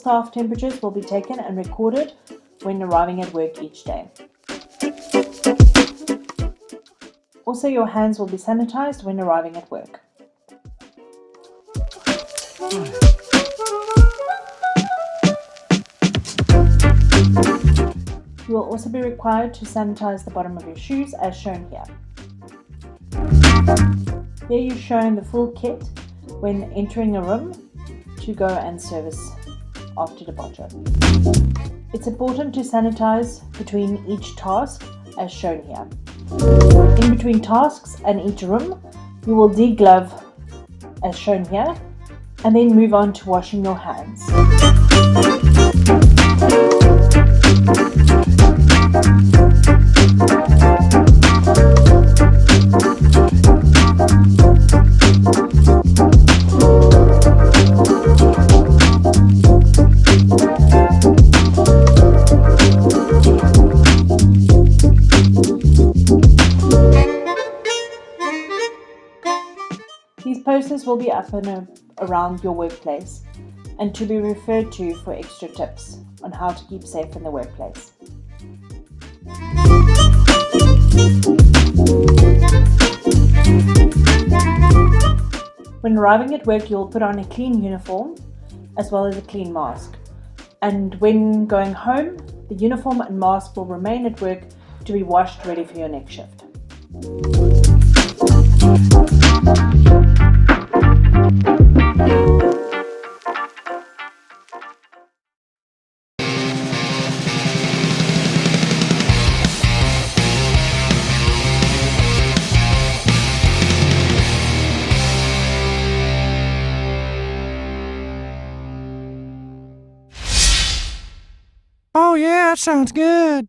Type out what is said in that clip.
staff temperatures will be taken and recorded when arriving at work each day. Also, your hands will be sanitized when arriving at work. You will also be required to sanitize the bottom of your shoes as shown here. Here you're shown the full kit when entering a room to go and service after departure. It's important to sanitize between each task as shown here. In between tasks and each room, you will deglove as shown here and then move on to washing your hands. These posters will be up and around your workplace and to be referred to for extra tips on how to keep safe in the workplace. When arriving at work, you'll put on a clean uniform as well as a clean mask. And when going home, the uniform and mask will remain at work to be washed ready for your next shift. Oh yeah, that sounds good.